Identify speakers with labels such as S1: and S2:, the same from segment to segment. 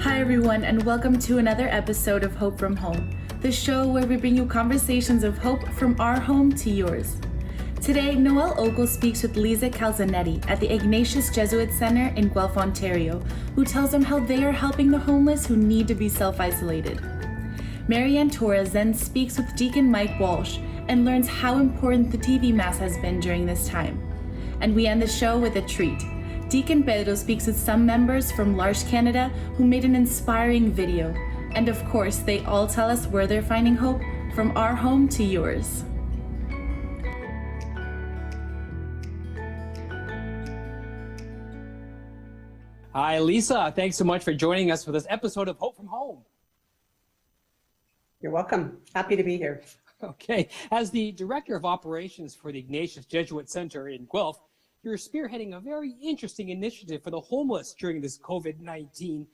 S1: Hi, everyone, and welcome to another episode of Hope from Home, the show where we bring you conversations of hope from our home to yours. Today, Noelle Ogle speaks with Lisa Calzanetti at the Ignatius Jesuit Center in Guelph, Ontario, who tells them how they are helping the homeless who need to be self-isolated. Marianne Torres then speaks with Deacon Mike Walsh and learns how important the TV Mass has been during this time. And we end the show with a treat. Deacon Pedro speaks with some members from L'Arche Canada who made an inspiring video. And of course, they all tell us where they're finding hope from our home to yours.
S2: Hi, Lisa. Thanks so much for joining us for this episode of Hope from Home.
S3: You're welcome. Happy to be here.
S2: Okay. As the Director of Operations for the Ignatius Jesuit Center in Guelph, you're spearheading a very interesting initiative for the homeless during this COVID-19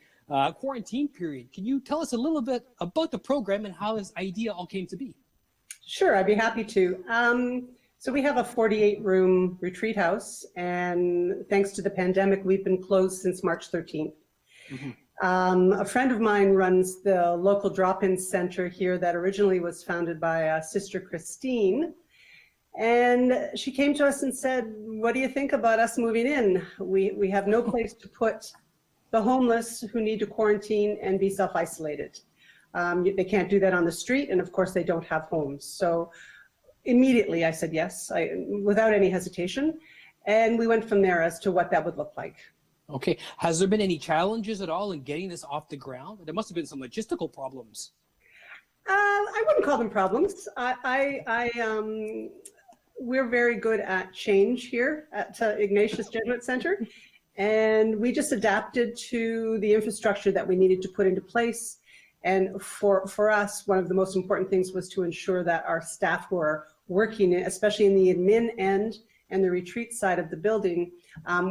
S2: quarantine period. Can you tell us a little bit about the program and how this idea all came to be?
S3: Sure, I'd be happy to. So we have a 48-room retreat house, and thanks to the pandemic, we've been closed since March 13th. A friend of mine runs the local drop-in center here that originally was founded by Sister Christine. And she came to us and said, what do you think about us moving in? We have no place to put the homeless who need to quarantine and be self-isolated. They can't do that on the street, and of course they don't have homes. So immediately I said yes, without any hesitation. And we went from there as to what that would look like.
S2: Okay. Has there been any challenges at all in getting this off the ground? There must have been some logistical problems.
S3: I wouldn't call them problems. We're very good at change here at Ignatius Jesuit Center, and we just adapted to the infrastructure that we needed to put into place. And for us, one of the most important things was to ensure that our staff who are working, especially in the admin end and the retreat side of the building,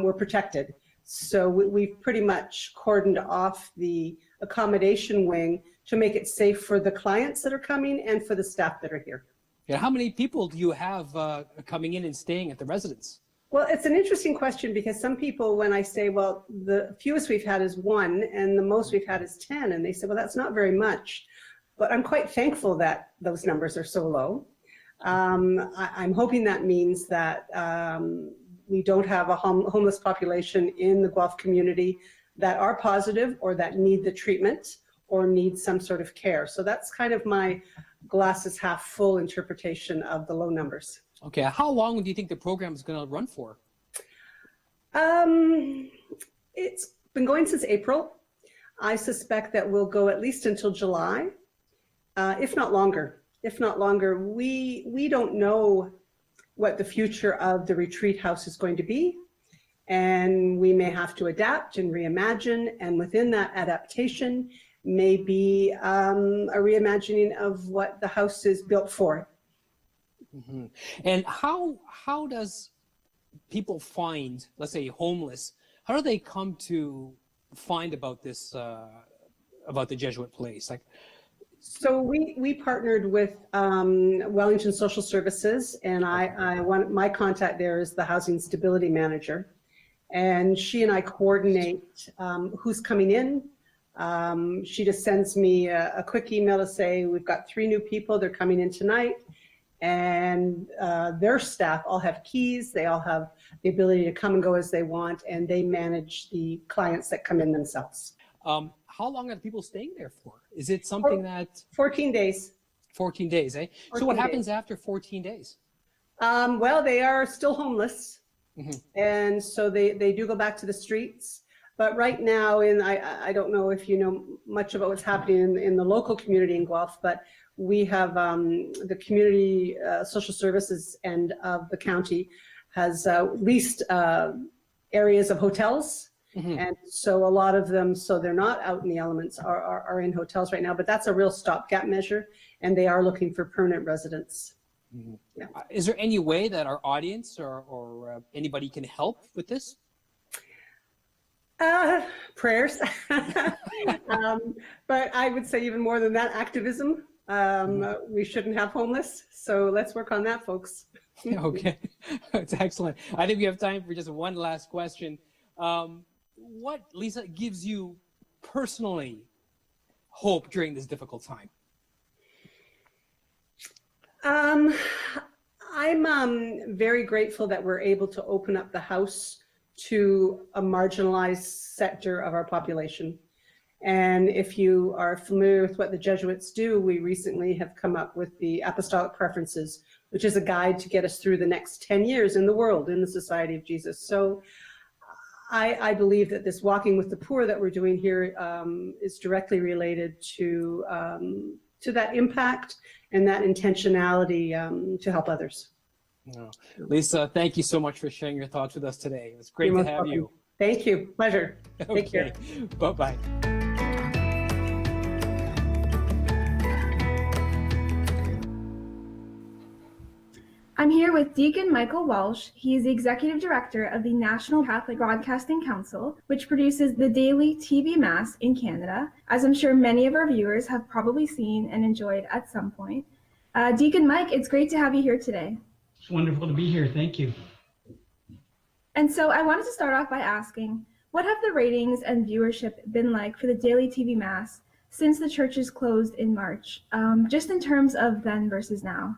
S3: were protected. So we've pretty much cordoned off the accommodation wing to make it safe for the clients that are coming and for the staff that are here.
S2: Yeah, how many people do you have coming in and staying at the residence?
S3: Well, it's an interesting question because some people, when I say, well, the fewest we've had is 1 and the most we've had is 10, and they say, well, that's not very much. But I'm quite thankful that those numbers are so low. I'm hoping that means that we don't have a homeless population in the Guelph community that are positive or that need the treatment or need some sort of care. So that's kind of my glasses half full interpretation of the low numbers.
S2: Okay, how long do you think the program is going to run for?
S3: It's been going since April. I suspect that we'll go at least until July, if not longer. If not longer, we don't know what the future of the retreat house is going to be, and we may have to adapt and reimagine, and within that adaptation may be a reimagining of what the house is built for.
S2: Mm-hmm. And how does people find, let's say, homeless, how do they come to find about this, about the Jesuit place? Like,
S3: so we partnered with Wellington Social Services, and my contact there is the Housing Stability Manager, and she and I coordinate who's coming in. She just sends me a quick email to say, we've got 3 new people, they're coming in tonight, and their staff all have keys, they all have the ability to come and go as they want, and they manage the clients that come in themselves.
S2: How long are the people staying there for? Is it something that...
S3: 14 days.
S2: 14 days, eh?
S3: 14
S2: so what
S3: days.
S2: happens after 14 days?
S3: Well, they are still homeless,
S2: Mm-hmm.
S3: and so they do go back to the streets. But right now, I don't know if you know much about what's happening in the local community in Guelph, but we have the community social services end of the county has leased areas of hotels. Mm-hmm. And so a lot of them, so they're not out in the elements, are in hotels right now, but that's a real stopgap measure, and they are looking for permanent residents.
S2: Mm-hmm. Yeah. Is there any way that our audience or anybody can help with this?
S3: Prayers, but I would say even more than that, activism. We shouldn't have homeless, so let's work on that, folks.
S2: Okay, that's excellent. I think we have time for just one last question. What, Lisa, gives you personally hope during this difficult time?
S3: I'm very grateful that we're able to open up the house to a marginalized sector of our population. And if you are familiar with what the Jesuits do, we recently have come up with the Apostolic Preferences, which is a guide to get us through the next 10 years in the world, in the Society of Jesus. So I believe that this Walking with the Poor that we're doing here is directly related to that impact and that intentionality to help others.
S2: No. Lisa, thank you so much for sharing your thoughts with us today. It was great to have you.
S3: Thank you. Pleasure. Take care.
S2: Bye-bye.
S4: I'm here with Deacon Michael Walsh. He is the Executive Director of the National Catholic Broadcasting Council, which produces the daily TV Mass in Canada, as I'm sure many of our viewers have probably seen and enjoyed at some point. Deacon Mike, it's great to have you here today.
S5: It's wonderful to be here. Thank you.
S4: And so I wanted to start off by asking, what have the ratings and viewership been like for the daily TV Mass since the churches closed in March, just in terms of then versus now?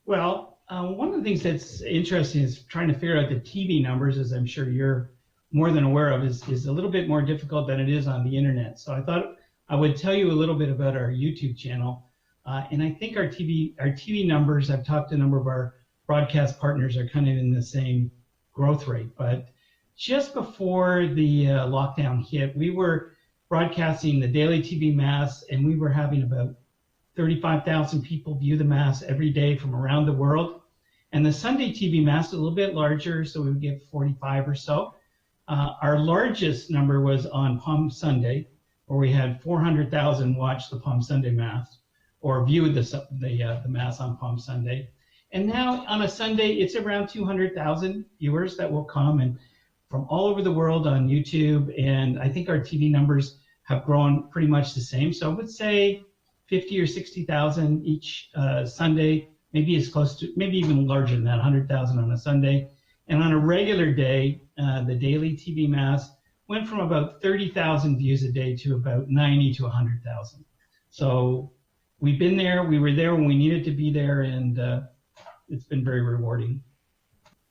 S5: Well, one of the things that's interesting is trying to figure out the TV numbers, as I'm sure you're more than aware of, is a little bit more difficult than it is on the internet. So I thought I would tell you a little bit about our YouTube channel. And I think our TV numbers, I've talked to a number of our broadcast partners, are kind of in the same growth rate. But just before the lockdown hit, we were broadcasting the daily TV Mass, and we were having about 35,000 people view the Mass every day from around the world. And the Sunday TV Mass, a little bit larger, so we would get 45 or so. Our largest number was on Palm Sunday, where we had 400,000 watch the Palm Sunday Mass, or viewed the Mass on Palm Sunday. And now on a Sunday, it's around 200,000 viewers that will come, and from all over the world on YouTube. And I think our TV numbers have grown pretty much the same. So I would say 50 or 60,000 each Sunday, maybe as close to, maybe even larger than that, 100,000 on a Sunday. And on a regular day, the daily TV Mass went from about 30,000 views a day to about 90 to 100,000. So we've been there, we were there when we needed to be there, and it's been very rewarding.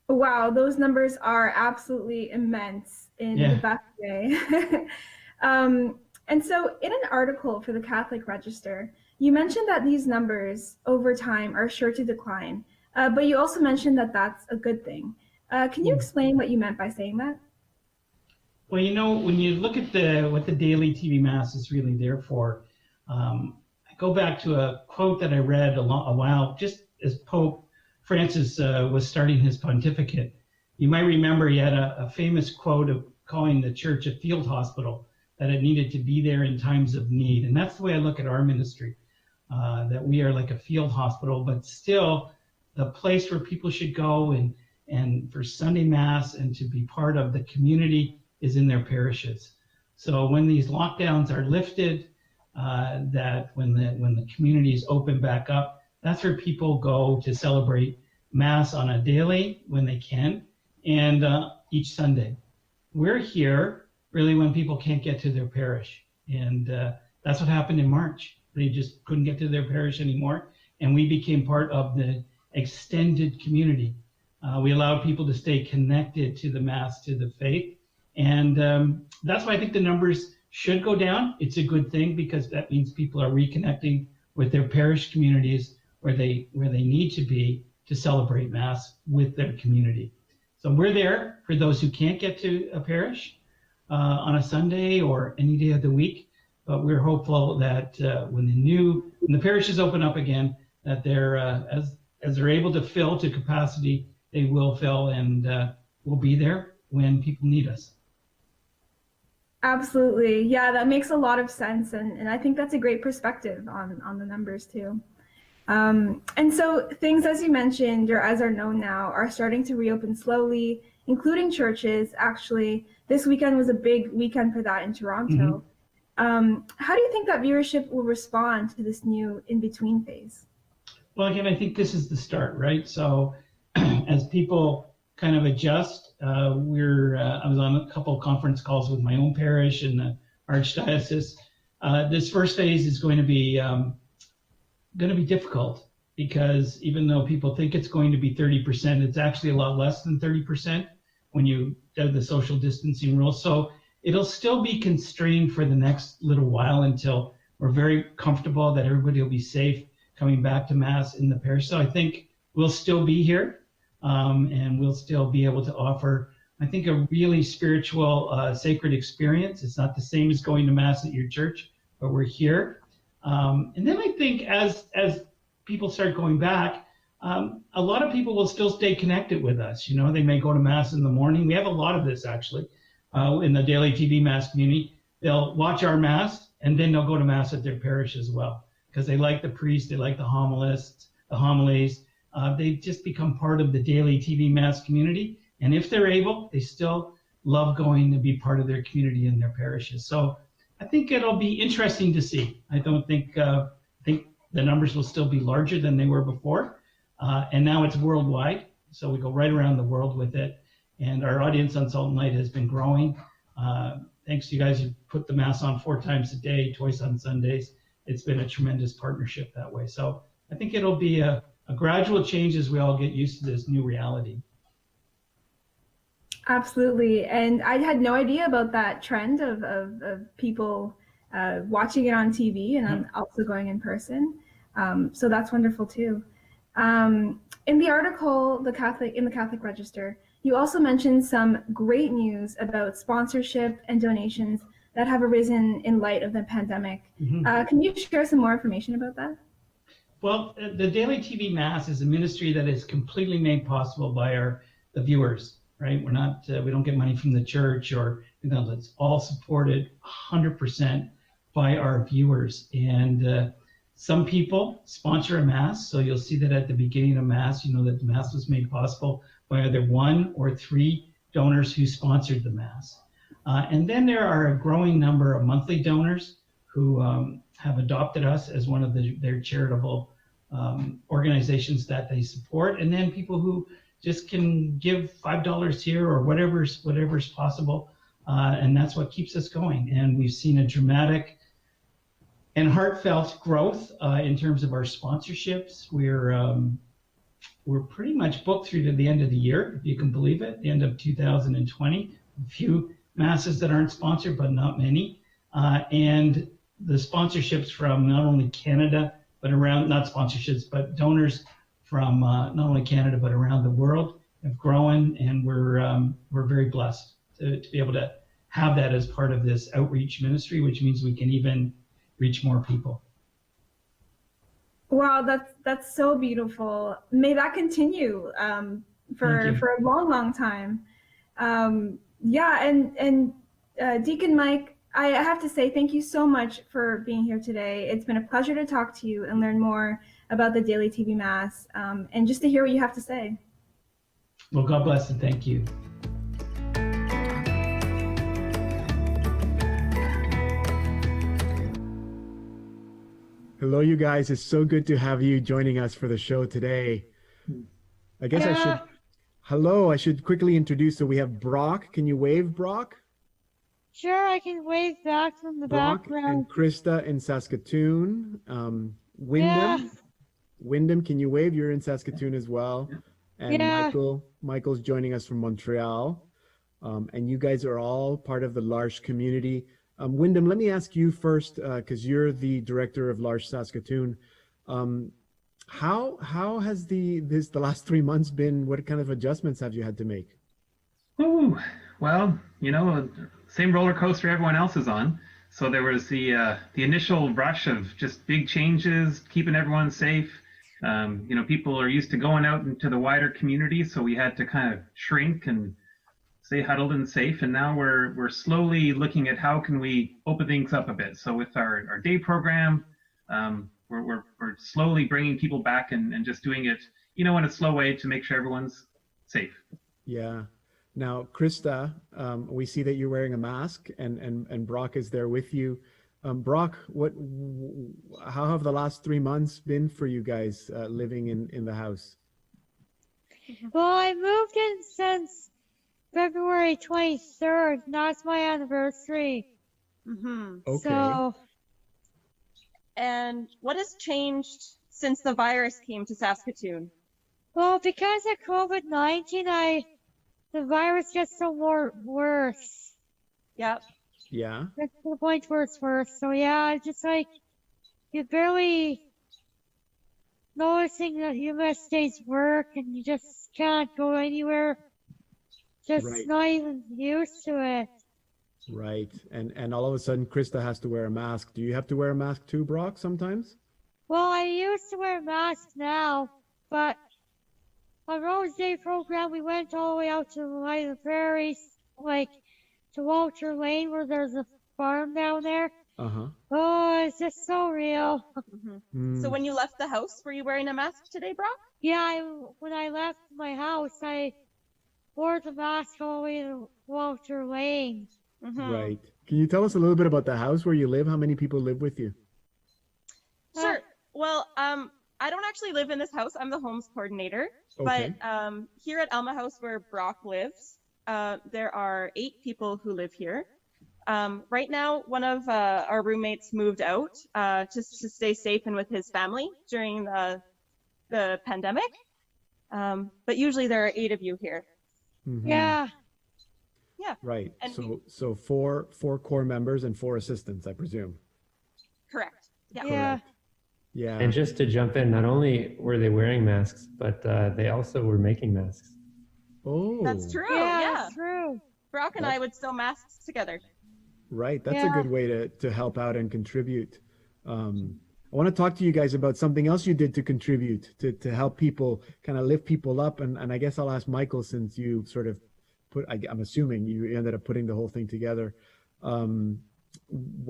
S4: Wow, those numbers are absolutely immense in the best way. And so in an article for the Catholic Register, you mentioned that these numbers over time are sure to decline, but you also mentioned that that's a good thing. Can you explain what you meant by saying that?
S5: Well, you know, when you look at what the daily TV Mass is really there for, I go back to a quote that I read a while, just as Pope Francis was starting his pontificate. You might remember he had a famous quote of calling the church a field hospital, that it needed to be there in times of need. And that's the way I look at our ministry, that we are like a field hospital, but still the place where people should go and for Sunday Mass and to be part of the community is in their parishes. So when these lockdowns are lifted, that when the communities open back up, that's where people go to celebrate Mass on a daily when they can, and each Sunday. We're here really when people can't get to their parish. And that's what happened in March. They just couldn't get to their parish anymore. And we became part of the extended community. We allowed people to stay connected to the Mass, to the faith. And that's why I think the numbers should go down. It's a good thing, because that means people are reconnecting with their parish communities where they need to be to celebrate Mass with their community. So we're there for those who can't get to a parish on a Sunday or any day of the week, but we're hopeful that when the parishes open up again, that they're as they're able to fill to capacity, they will fill, and we'll be there when people need us.
S4: Absolutely. Yeah, that makes a lot of sense. And I think that's a great perspective on the numbers too. And so things, as you mentioned, or as are known now, are starting to reopen slowly, including churches. Actually, this weekend was a big weekend for that in Toronto. Mm-hmm. How do you think that viewership will respond to this new in-between phase?
S5: Well, again, I think this is the start, right? So as people kind of adjust, I was on a couple of conference calls with my own parish and archdiocese. This first phase is going to be difficult because even though people think it's going to be 30%, it's actually a lot less than 30% when you do the social distancing rules. So it'll still be constrained for the next little while until we're very comfortable that everybody will be safe coming back to Mass in the parish. So I think we'll still be here and we'll still be able to offer, I think, a really spiritual, sacred experience. It's not the same as going to Mass at your church, but we're here. And then I think as people start going back, a lot of people will still stay connected with us. You know, they may go to Mass in the morning. We have a lot of this actually in the daily TV Mass community. They'll watch our Mass and then they'll go to Mass at their parish as well because they like the priest, they like the homilies. They've just become part of the daily TV Mass community. And if they're able, they still love going to be part of their community in their parishes. So I think it'll be interesting to see. I don't think think the numbers will still be larger than they were before. And now it's worldwide. So we go right around the world with it. And our audience on Salt and Light has been growing. Thanks to you guys who put the Mass on 4 times a day, twice on Sundays. It's been a tremendous partnership that way. So I think it'll be a gradual change as we all get used to this new reality.
S4: Absolutely. And I had no idea about that trend of people watching it on TV and also going in person. So that's wonderful too. In the article, in the Catholic Register, you also mentioned some great news about sponsorship and donations that have arisen in light of the pandemic.
S5: Mm-hmm.
S4: Can you share some more information about that?
S5: Well, the Daily TV Mass is a ministry that is completely made possible by the viewers, right? We're not, we don't get money from the church or, you know, it's all supported 100% by our viewers. And some people sponsor a Mass. So you'll see that at the beginning of Mass, you know, that the Mass was made possible by either 1 or 3 donors who sponsored the Mass. And then there are a growing number of monthly donors who have adopted us as one of their charitable organizations that they support. And then people who just can give $5 here or whatever's possible. And that's what keeps us going. And we've seen a dramatic and heartfelt growth in terms of our sponsorships. We're pretty much booked through to the end of the year, if you can believe it, the end of 2020. A few Masses that aren't sponsored, but not many. And the sponsorships from not only Canada, but not sponsorships, but donors from not only Canada, but around the world have grown. And we're very blessed to be able to have that as part of this outreach ministry, which means we can even reach more people.
S4: Wow, that's so beautiful. May that continue for a long time. Yeah, and Deacon Mike, I have to say thank you so much for being here today. It's been a pleasure to talk to you and learn more about the Daily TV Mass and just to hear what you have to say.
S5: Well, God bless and thank you.
S6: Hello, you guys. It's so good to have you joining us for the show today. I guess I should quickly introduce. So we have Brock. Can you wave, Brock?
S7: Sure, I can wave back from the background.
S6: And Krista in Saskatoon. Wyndham, can you wave? You're in Saskatoon as well. And Michael's joining us from Montreal. And you guys are all part of the L'Arche community. Wyndham, let me ask you first, because you're the director of L'Arche Saskatoon. How has the last 3 months been? What kind of adjustments have you had to make?
S8: Oh, well, you know, same roller coaster everyone else is on. So there was the initial rush of just big changes, keeping everyone safe. You know, people are used to going out into the wider community, so we had to kind of shrink and stay huddled and safe. And now we're slowly looking at how can we open things up a bit. So with our day program, we're slowly bringing people back and just doing it, you know, in a slow way to make sure everyone's safe.
S6: Yeah. Now, Krista, we see that you're wearing a mask and Brock is there with you. Brock, how have the last 3 months been for you guys living in the house?
S7: Well, I moved in since February 23rd. Now it's my anniversary.
S6: Okay.
S9: So, and what has changed since the virus came to Saskatoon?
S7: well, because of COVID-19, the virus gets so more worse.
S9: Yep.
S6: Yeah.
S7: That's the point where it's worse. So yeah, it's just like you're barely noticing that you miss days work and you just can't go anywhere. Just
S6: Right.
S7: not even used to it.
S6: Right. And all of a sudden, Krista has to wear a mask. Do you have to wear a mask too, Brock, sometimes?
S7: Well, I used to wear a mask now, but on Rose Day program, we went all the way out to the prairies, like to Walter Lane, where there's a farm down there.
S6: Uh-huh.
S7: Oh, it's just so real.
S9: So when you left the house, were you wearing a mask today, Brock?
S7: Yeah, when I left my house, I wore the mask all the way to Walter Lane.
S6: Right. Can you tell us a little bit about the house where you live? How many people live with you?
S9: Sure. Well, I don't actually live in this house. I'm the homes coordinator.
S6: Okay.
S9: But here at Alma House, where Brock lives, there are 8 people who live here. Right now, one of our roommates moved out just to stay safe and with his family during the pandemic. But usually there are 8 of you here.
S7: Yeah.
S9: Yeah.
S6: Right.
S9: And
S6: So four core members and 4 assistants, I presume.
S9: correct. Yeah.
S7: Yeah.
S6: Yeah.
S10: And just to jump in, not only were they wearing masks, but they also were making masks.
S6: Oh.
S9: That's true.
S7: Yeah,
S9: Yeah.
S7: that's true.
S9: Brock and I would sew masks together.
S6: Right. That's a
S7: Yeah.
S6: good way to help out and contribute. I want to talk to you guys about something else you did to contribute, to help people, kind of lift people up. And I guess I'll ask Michael, since you sort of I'm assuming you ended up putting the whole thing together.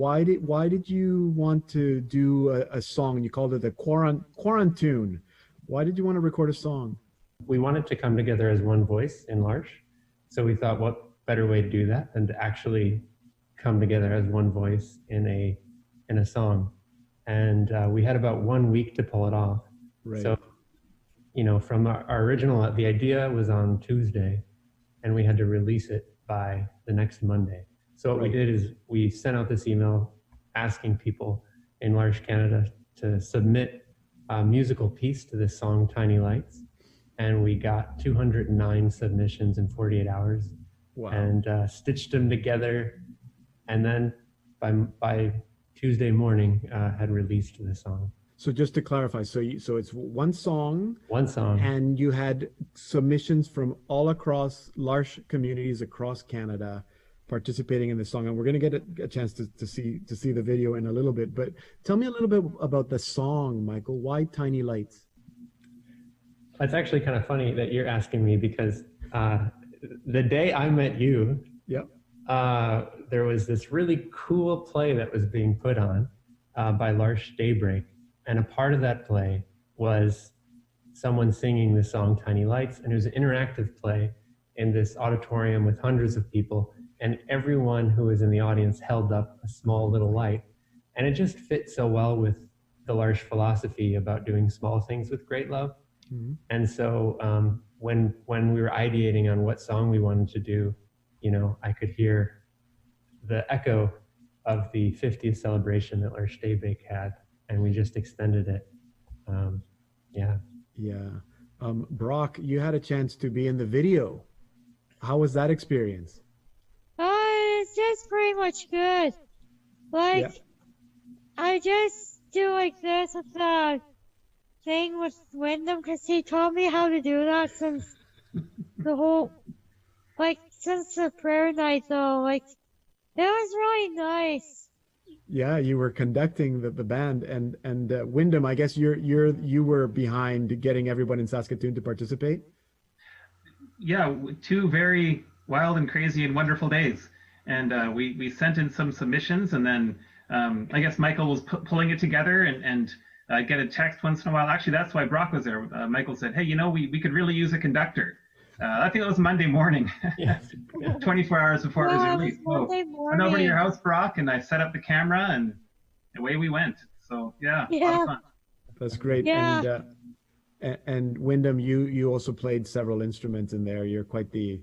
S6: Why did you want to do a song? You called it the Quarantune. Why did you want to record a song?
S10: We wanted to come together as one voice in L'Arche. So we thought, what better way to do that than to actually come together as one voice in a song. And we had about 1 week to pull it off.
S6: Right.
S10: So, from our original, the idea was on Tuesday, and we had to release it by the next Monday. So what we did is we sent out this email asking people in L'Arche, Canada to submit a musical piece to this song, Tiny Lights. And we got 209 submissions in 48 hours.
S6: Wow.
S10: And stitched them together. And then by Tuesday morning, had released the song.
S6: So just to clarify, so it's one song.
S10: One song.
S6: And you had submissions from all across L'Arche communities across Canada participating in this song. And we're going to get a chance to see the video in a little bit. But tell me a little bit about the song, Michael. Why Tiny Lights?
S10: It's actually kind of funny that you're asking me, because the day I met you,
S6: yep.
S10: There was this really cool play that was being put on by L'Arche Daybreak. And a part of that play was someone singing the song Tiny Lights. And it was an interactive play in this auditorium with hundreds of people. And everyone who was in the audience held up a small little light. And it just fit so well with the L'Arche philosophy about doing small things with great love.
S6: Mm-hmm.
S10: And so when we were ideating on what song we wanted to do, I could hear the echo of the 50th celebration that L'Arche Daybreak had, and we just extended it.
S6: Yeah. Brock, you had a chance to be in the video. How was that experience?
S7: It's just pretty much good. I just do like this with the thing with Wyndham, because he taught me how to do that since since the prayer night, though. It was really nice.
S6: Yeah, you were conducting the band, and Wyndham, I guess you were behind getting everyone in Saskatoon to participate.
S8: Yeah, 2 very wild and crazy and wonderful days, and we sent in some submissions, and then I guess Michael was pulling it together, and get a text once in a while. Actually, that's why Brock was there. Michael said, "Hey, we could really use a conductor." I think it was Monday morning, 24 hours before it was released. So I went over to your house, Brock, and I set up the camera, and away we went. So yeah. A lot of fun.
S6: That's great.
S7: Yeah.
S6: And Wyndham, you also played several instruments in there. You're quite the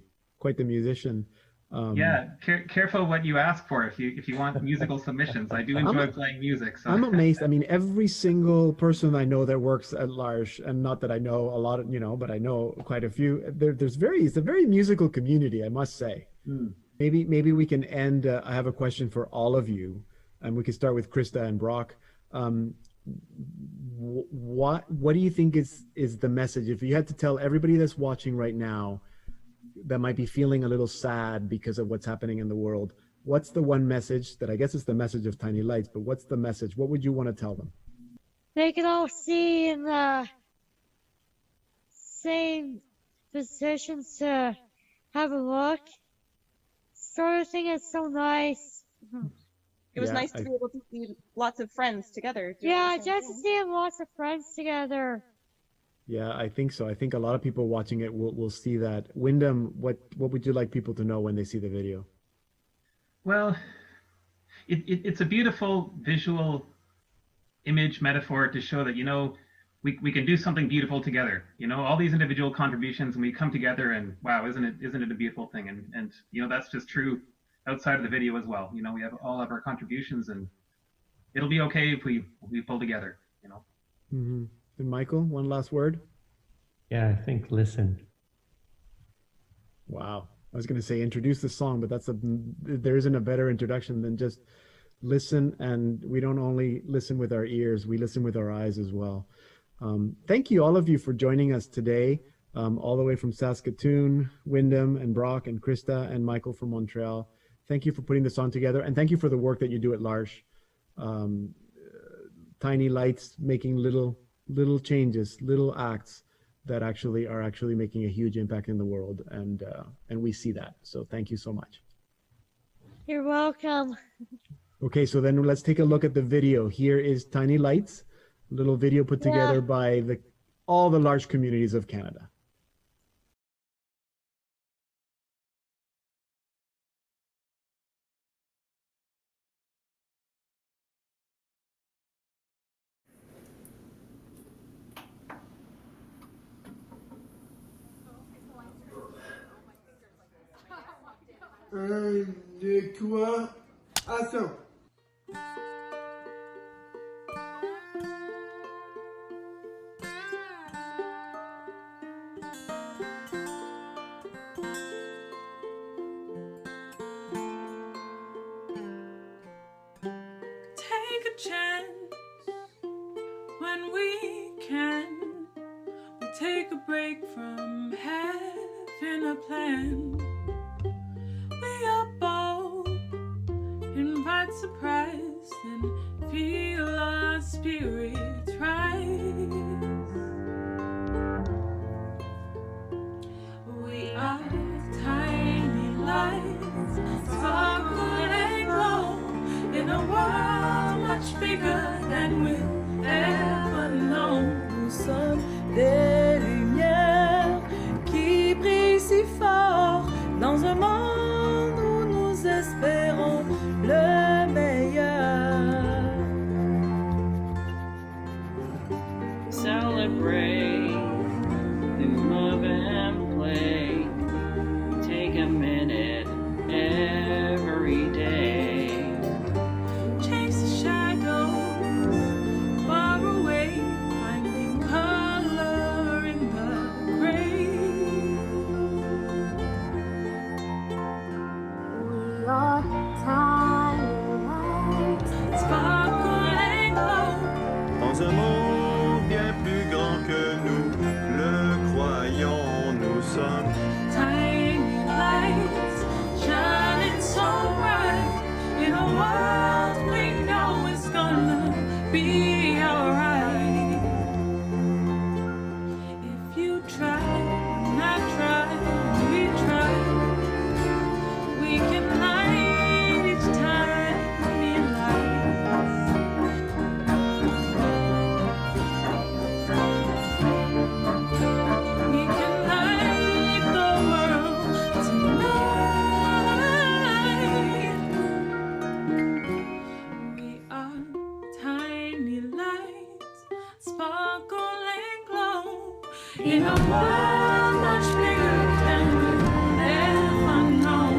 S6: musician.
S8: Yeah, careful what you ask for if you want musical submissions. I do enjoy playing music. So.
S6: I'm amazed. I mean, every single person I know that works at L'Arche, and not that I know a lot of, but I know quite a few. It's a very musical community, I must say. Maybe we can end. I have a question for all of you, and we can start with Krista and Brock. What do you think is the message? If you had to tell everybody that's watching right now that might be feeling a little sad because of what's happening in the world, what's the one message that, I guess it's the message of Tiny Lights, but what's the message? What would you want to tell them?
S7: They can all see in the same positions to have a look. Sort of thing is so nice.
S9: It was nice to be able to see lots of friends together.
S7: Yeah, just seeing lots of friends together.
S6: Yeah, I think so. I think a lot of people watching it will see that. Wyndham, what would you like people to know when they see the video?
S8: Well, it's a beautiful visual image metaphor to show that, we can do something beautiful together. All these individual contributions, and we come together, and wow, isn't it a beautiful thing? And that's just true outside of the video as well. We have all of our contributions, and it'll be okay if we pull together.
S6: Mm-hmm. And Michael, one last word?
S10: Yeah, I think listen.
S6: Wow. I was going to say introduce the song, but there isn't a better introduction than just listen. And we don't only listen with our ears, we listen with our eyes as well. Thank you, all of you, for joining us today, all the way from Saskatoon, Wyndham and Brock and Krista and Michael from Montreal. Thank you for putting this on together, and thank you for the work that you do at L'Arche. Tiny Lights, making little changes, little acts that are actually making a huge impact in the world, and we see that. So thank you so much.
S7: You're welcome.
S6: Okay, so then let's take a look at the video. Here is Tiny Lights, a little video put together by all the L'Arche communities of Canada.
S11: Un, deux, trois, action.
S1: Take a chance when we can. We take a break from having a plan. We are bold, invite surprise, and feel our spirits rise. We are tiny lights, sparkle and glow in a world much bigger than we've ever known. Nous sommes des lumières qui brillent si fort dans un monde où nous espérons le meilleur.
S12: Celebrate, love and play. Take a minute every day.
S1: Chase the shadows far away, finding color in the gray.
S13: We are tiny lights,
S1: sparkle and glow.
S14: Dans un monde bien plus grand que nous le croyons, nous sommes
S1: tiny lights, shining so bright in a world we know is gonna be alright. If you try, and I try, we try, we can light each tiny light. We can light the world tonight. We are tiny lights, sparkle and glow in a world much bigger than we've ever known.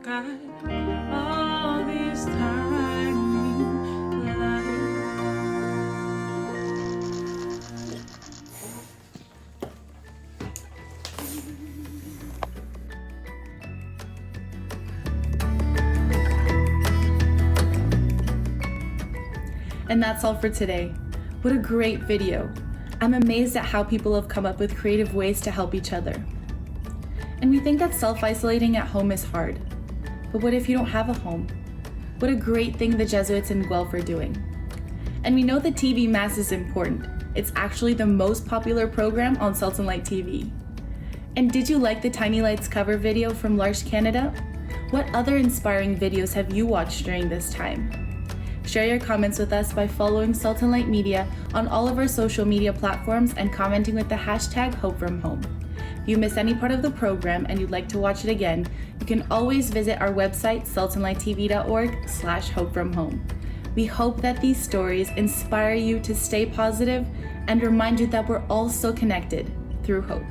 S1: got all these tiny lights. And that's all for today. What a great video. I'm amazed at how people have come up with creative ways to help each other. And we think that self-isolating at home is hard. But what if you don't have a home? What a great thing the Jesuits in Guelph are doing. And we know the TV Mass is important. It's actually the most popular program on Salt and Light TV. And did you like the Tiny Lights cover video from L'Arche Canada? What other inspiring videos have you watched during this time? Share your comments with us by following Salt and Light Media on all of our social media platforms and commenting with the hashtag #HopeFromHome. If you miss any part of the program and you'd like to watch it again, you can always visit our website, saltandlighttv.org/hopefromhome. We hope that these stories inspire you to stay positive and remind you that we're all so connected through hope.